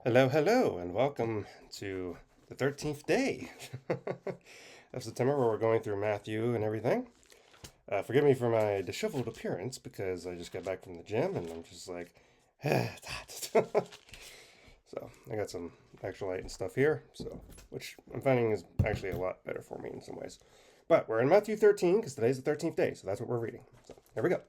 Hello, hello, and welcome to the 13th day of September, where we're going through Matthew and everything. Forgive me for my disheveled appearance because I just got back from the gym and I'm just like, it's hot. So I got some electrolyte and stuff here, which I'm finding is actually a lot better for me in some ways. But we're in Matthew 13 because today's the 13th day, so that's what we're reading. So here we go.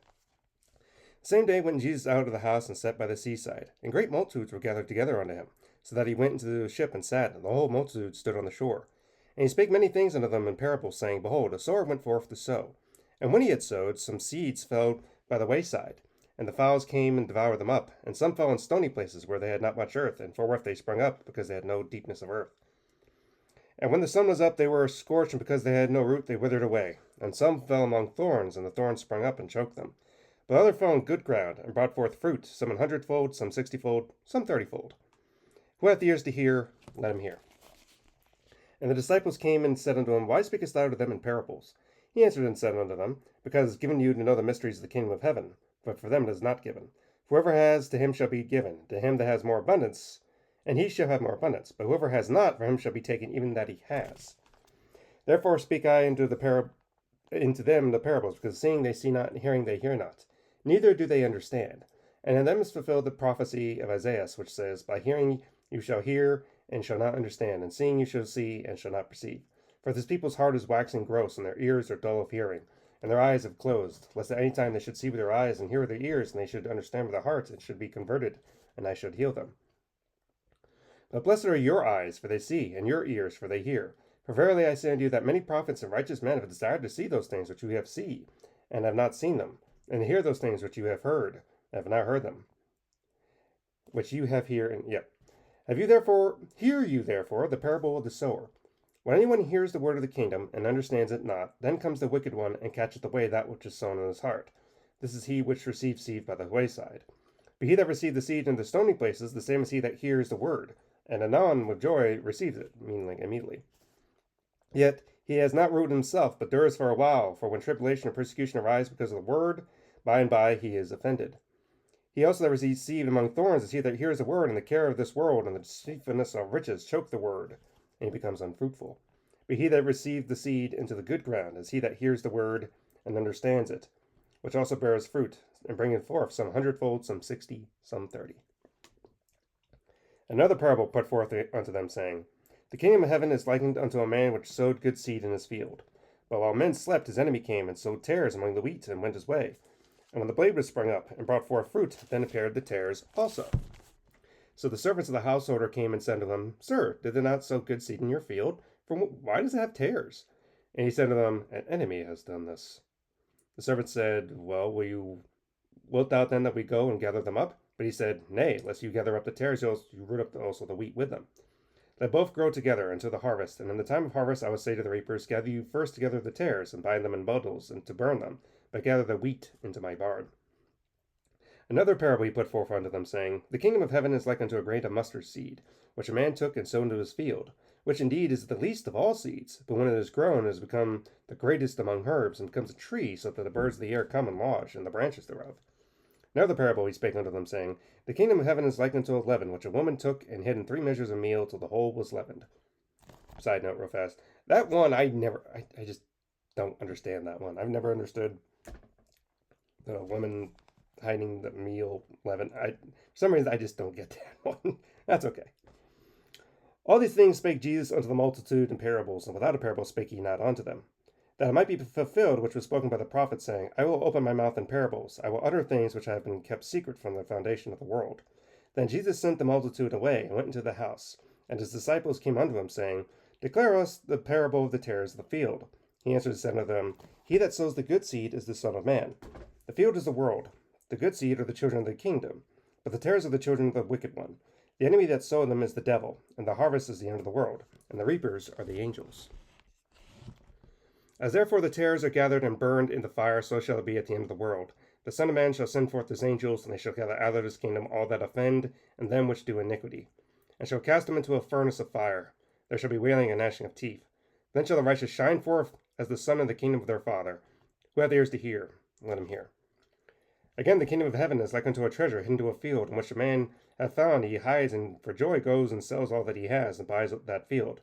The same day went Jesus out of the house and sat by the seaside, and great multitudes were gathered together unto him, so that he went into the ship and sat, and the whole multitude stood on the shore. And he spake many things unto them in parables, saying, Behold, a sower went forth to sow. And when he had sowed, some seeds fell by the wayside, and the fowls came and devoured them up. And some fell in stony places where they had not much earth, and forthwith they sprung up, because they had no deepness of earth. And when the sun was up, they were scorched, and because they had no root, they withered away. And some fell among thorns, and the thorns sprung up and choked them. But other fell on good ground, and brought forth fruit, some an hundredfold, some 60-fold, some 30-fold. Who hath ears to hear, let him hear. And the disciples came and said unto him, Why speakest thou to them in parables? He answered and said unto them, Because it is given you to know the mysteries of the kingdom of heaven, but for them it is not given. Whoever has, to him shall be given, to him that has more abundance, and he shall have more abundance. But whoever has not, for him shall be taken even that he has. Therefore speak I into them the parables, because seeing they see not, and hearing they hear not, neither do they understand. And in them is fulfilled the prophecy of Isaiah, which says, By hearing you shall hear, and shall not understand, and seeing you shall see, and shall not perceive. For this people's heart is waxing gross, and their ears are dull of hearing, and their eyes have closed, lest at any time they should see with their eyes, and hear with their ears, and they should understand with their hearts, and should be converted, and I should heal them. But blessed are your eyes, for they see, and your ears, for they hear. For verily I say unto you that many prophets and righteous men have desired to see those things which you have seen, and have not seen them, and to hear those things which you have heard, and have not heard them, which you have hear and yet. Hear you therefore the parable of the sower. When anyone hears the word of the kingdom, and understands it not, then comes the wicked one, and catcheth away that which is sown in his heart. This is he which receives seed by the wayside. But he that received the seed in the stony places, the same as he that hears the word, and anon with joy receives it, meaning like immediately. Yet he has not root himself, but endures for a while. For when tribulation or persecution arise because of the word, by and by he is offended. He also that receives seed among thorns is he that hears the word, and the care of this world and the deceitfulness of riches choke the word, and he becomes unfruitful. But he that received the seed into the good ground is he that hears the word and understands it, which also bears fruit, and bringeth forth some hundredfold, some 60, some 30. Another parable put forth unto them, saying, The kingdom of heaven is likened unto a man which sowed good seed in his field. But while men slept, his enemy came and sowed tares among the wheat, and went his way. And when the blade was sprung up, and brought forth fruit, then appeared the tares also. So the servants of the householder came and said to him, Sir, did they not sow good seed in your field? Why does it have tares? And he said to them, An enemy has done this. The servant said, Well, wilt thou then that we go and gather them up? But he said, Nay, lest you gather up the tares, you root up also the wheat with them. Let both grow together until the harvest, and in the time of harvest I will say to the reapers, Gather you first together the tares, and bind them in bundles, and to burn them, but gather the wheat into my barn. Another parable he put forth unto them, saying, The kingdom of heaven is like unto a grain of mustard seed, which a man took and sowed into his field, which indeed is the least of all seeds, but when it is grown, it has become the greatest among herbs, and becomes a tree, so that the birds of the air come and lodge in the branches thereof. Another parable he spake unto them, saying, The kingdom of heaven is like unto a leaven, which a woman took and hid in 3 measures of meal till the whole was leavened. Side note, real fast. That one, I just don't understand that one. I've never understood the woman hiding the meal leaven. For some reason, I just don't get that one. That's okay. All these things spake Jesus unto the multitude in parables, and without a parable spake he not unto them, that it might be fulfilled which was spoken by the prophet, saying, I will open my mouth in parables, I will utter things which have been kept secret from the foundation of the world. Then Jesus sent the multitude away, and went into the house. And his disciples came unto him, saying, Declare us the parable of the tares of the field. He answered and said unto them, He that sows the good seed is the Son of Man. The field is the world. The good seed are the children of the kingdom, but the tares are the children of the wicked one. The enemy that sowed them is the devil, and the harvest is the end of the world, and the reapers are the angels. As therefore the tares are gathered and burned in the fire, so shall it be at the end of the world. The Son of Man shall send forth his angels, and they shall gather out of his kingdom all that offend, and them which do iniquity, and shall cast them into a furnace of fire. There shall be wailing and gnashing of teeth. Then shall the righteous shine forth as the sun in the kingdom of their Father. Who hath ears to hear, let him hear. Again, the kingdom of heaven is like unto a treasure hidden to a field, in which a man hath found, he hides, and for joy goes and sells all that he has, and buys that field.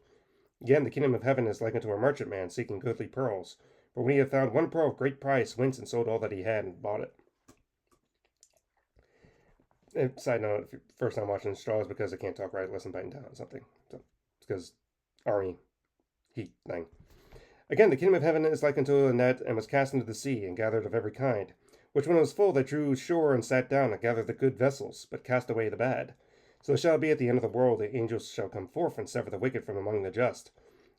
Again, the kingdom of heaven is like unto a merchantman seeking goodly pearls. For when he hath found one pearl of great price, went and sold all that he had and bought it. And side note, if you're first time watching Straws, because I can't talk right unless I'm biting down on something. So it's because army heat thing. Again, the kingdom of heaven is like unto a net, and was cast into the sea, and gathered of every kind. Which when it was full, they drew shore, and sat down, and gathered the good vessels, but cast away the bad. So it shall be at the end of the world, the angels shall come forth, and sever the wicked from among the just,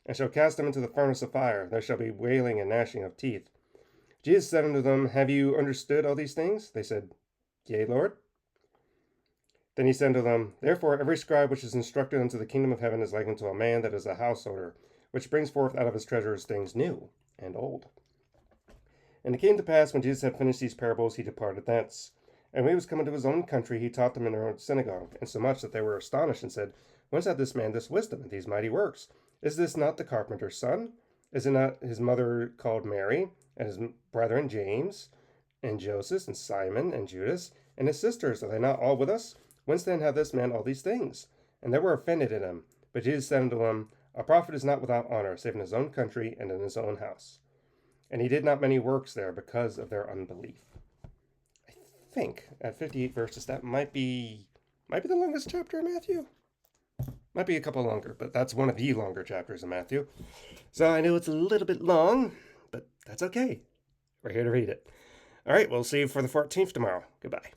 and shall cast them into the furnace of fire. There shall be wailing and gnashing of teeth. Jesus said unto them, Have you understood all these things? They said, Yea, Lord. Then he said unto them, Therefore every scribe which is instructed unto the kingdom of heaven is like unto a man that is a householder, which brings forth out of his treasures things new and old. And it came to pass, when Jesus had finished these parables, he departed thence. And when he was come into his own country, he taught them in their own synagogue, insomuch that they were astonished, and said, Whence hath this man this wisdom and these mighty works? Is this not the carpenter's son? Is it not his mother called Mary, and his brethren James, and Joseph, and Simon, and Judas, and his sisters? Are they not all with us? Whence then hath this man all these things? And they were offended at him. But Jesus said unto them, A prophet is not without honor, save in his own country and in his own house. And he did not many works there because of their unbelief. I think at 58 verses, that might be the longest chapter of Matthew. Might be a couple longer, but that's one of the longer chapters of Matthew. So I know it's a little bit long, but that's okay. We're here to read it. All right, we'll see you for the 14th tomorrow. Goodbye.